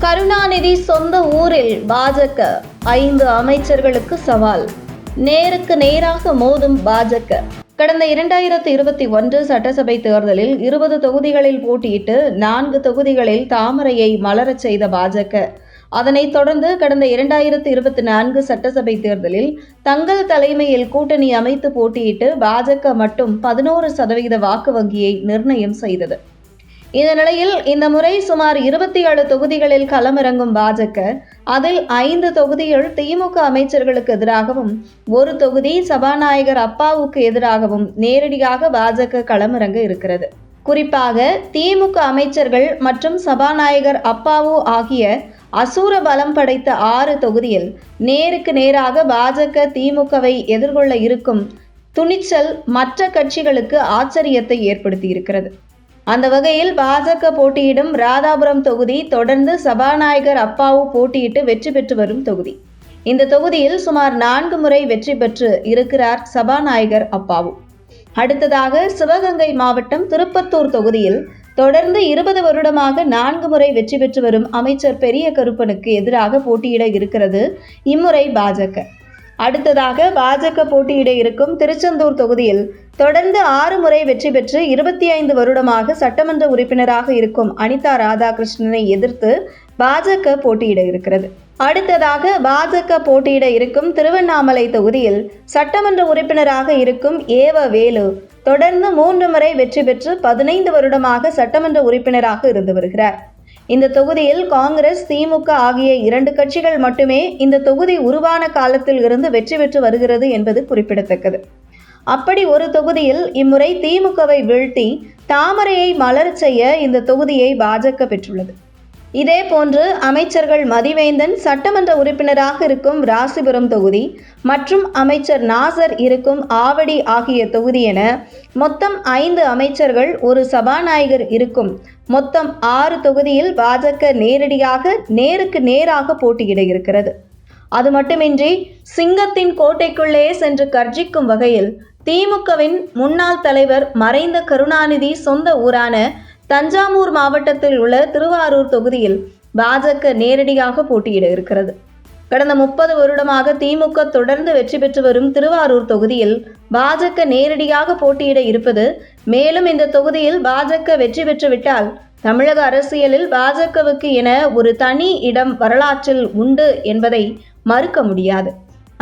கருணாநிதி சொந்த ஊரில் பாஜக 5 அமைச்சர்களுக்கு சவால். நேருக்கு நேராக மோதும் பாஜக. கடந்த 2021 சட்டசபை தேர்தலில் 20 தொகுதிகளில் போட்டியிட்டு 4 தொகுதிகளில் தாமரையை மலரச் செய்த பாஜக, அதனைத் தொடர்ந்து கடந்த 2024 சட்டசபை தேர்தலில் தங்கள் தலைமையில் கூட்டணி அமைத்து போட்டியிட்டு பாஜக மட்டும் 11% வாக்கு வங்கியை நிர்ணயம் செய்தது. இந்த நிலையில் இந்த முறை சுமார் 27 தொகுதிகளில் களமிறங்கும் பாஜக, அதில் 5 தொகுதிகள் திமுக அமைச்சர்களுக்கு எதிராகவும் 1 தொகுதி சபாநாயகர் அப்பாவுக்கு எதிராகவும் நேரடியாக பாஜக களமிறங்க இருக்கிறது. குறிப்பாக திமுக அமைச்சர்கள் மற்றும் சபாநாயகர் அப்பாவு ஆகிய அசூர பலம் படைத்த 6 தொகுதியில் நேருக்கு நேராக பாஜக திமுகவை எதிர்கொள்ள இருக்கும் துணிச்சல் மற்ற கட்சிகளுக்கு ஆச்சரியத்தை ஏற்படுத்தியிருக்கிறது. அந்த வகையில் பாஜக போட்டியிடும் ராதாபுரம் தொகுதி தொடர்ந்து சபாநாயகர் அப்பாவு போட்டியிட்டு வெற்றி பெற்று வரும் தொகுதி. இந்த தொகுதியில் சுமார் 4 முறை வெற்றி பெற்று இருக்கிறார் சபாநாயகர் அப்பாவு. அடுத்ததாக சிவகங்கை மாவட்டம் திருப்பத்தூர் தொகுதியில் தொடர்ந்து 20 வருடமாக 4 முறை வெற்றி பெற்று வரும் அமைச்சர் பெரிய கருப்பனுக்கு எதிராக போட்டியிட இருக்கிறது இம்முறை பாஜக. அடுத்ததாக பாஜக போட்டியிட இருக்கும் திருச்செந்தூர் தொகுதியில் தொடர்ந்து 6 முறை வெற்றி பெற்று 25 வருடமாக சட்டமன்ற உறுப்பினராக இருக்கும் அனிதா ராதாகிருஷ்ணனை எதிர்த்து பாஜக போட்டியிட இருக்கிறது. அடுத்ததாக பாஜக போட்டியிட இருக்கும் திருவண்ணாமலை தொகுதியில் சட்டமன்ற உறுப்பினராக இருக்கும் ஏவ வேலு தொடர்ந்து 3 முறை வெற்றி பெற்று 15 வருடமாக சட்டமன்ற உறுப்பினராக இருந்து வருகிறார். இந்த தொகுதியில் காங்கிரஸ், திமுக ஆகிய 2 கட்சிகள் மட்டுமே இந்த தொகுதி உருவான காலத்தில் இருந்து வெற்றி பெற்று வருகிறது என்பது குறிப்பிடத்தக்கது. அப்படி ஒரு தொகுதியில் இம்முறை திமுகவை வீழ்த்தி தாமரையை மலரச் செய்ய இந்த தொகுதியை பாஜக பெற்றுள்ளது. இதே போன்று அமைச்சர்கள் மதிவேந்தன் சட்டமன்ற உறுப்பினராக இருக்கும் ராசிபுரம் தொகுதி மற்றும் அமைச்சர் நாசர் இருக்கும் ஆவடி ஆகிய தொகுதி என மொத்தம் 5 அமைச்சர்கள், ஒரு சபாநாயகர் இருக்கும் மொத்தம் 6 தொகுதியில் பாஜக நேரடியாக நேருக்கு நேராக போட்டியிட இருக்கிறது. அது மட்டுமின்றி சிங்கத்தின் கோட்டைக்குள்ளே சென்று கர்ஜிக்கும் வகையில் திமுகவின் முன்னாள் தலைவர் மறைந்த கருணாநிதி சொந்த ஊரான தஞ்சாவூர் மாவட்டத்தில் உள்ள திருவாரூர் தொகுதியில் பாஜக நேரடியாக போட்டியிட இருக்கிறது. கடந்த 30 வருடமாக திமுக தொடர்ந்து வெற்றி பெற்று வரும் திருவாரூர் தொகுதியில் பாஜக நேரடியாக போட்டியிட இருப்பது. மேலும் இந்த தொகுதியில் பாஜக வெற்றி பெற்றுவிட்டால் தமிழக அரசியலில் பாஜகவுக்கு என ஒரு தனி இடம் வரலாற்றில் உண்டு என்பதை மறுக்க முடியாது.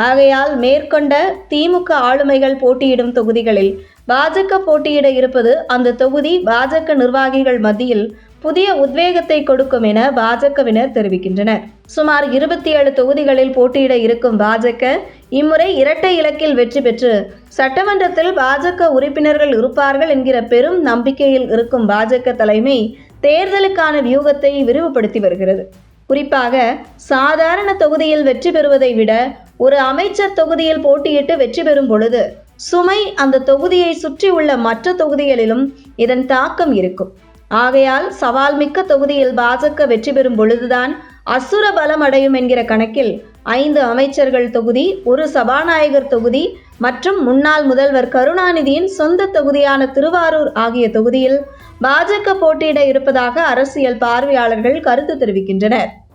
ஆகையால் மேற்கொண்ட திமுக ஆளுமைகள் போட்டியிடும் தொகுதிகளில் பாஜக போட்டியிட இருப்பது அந்த தொகுதி பாஜக நிர்வாகிகள் மத்தியில் புதிய உத்வேகத்தை கொடுக்கும் என பாஜகவினர் தெரிவிக்கின்றனர். சுமார் 27 தொகுதிகளில் போட்டியிட இருக்கும் பாஜக இம்முறை இரட்டை இலக்கில் வெற்றி பெற்று சட்டமன்றத்தில் பாஜக உறுப்பினர்கள் இருப்பார்கள் என்கிற பெரும் நம்பிக்கையில் இருக்கும் பாஜக தலைமை தேர்தலுக்கான வியூகத்தை விரிவுபடுத்தி வருகிறது. குறிப்பாக சாதாரண தொகுதியில் வெற்றி பெறுவதை விட ஒரு அமைச்சர் தொகுதியில் போட்டியிட்டு வெற்றி பெறும் பொழுது சுமை அந்த தொகுதியை சுற்றி உள்ள மற்ற தொகுதிகளிலும் இதன் தாக்கம் இருக்கும். ஆகையால் சவால் மிக்க தொகுதியில் பாஜக வெற்றி பெறும் பொழுதுதான் அசுர பலம் அடையும் என்கிற கணக்கில் 5 அமைச்சர்கள் தொகுதி, ஒரு சபாநாயகர் தொகுதி மற்றும் முன்னாள் முதல்வர் கருணாநிதியின் சொந்த தொகுதியான திருவாரூர் ஆகிய தொகுதியில் பாஜக போட்டியிட இருப்பதாக அரசியல் பார்வையாளர்கள் கருத்து தெரிவிக்கின்றனர்.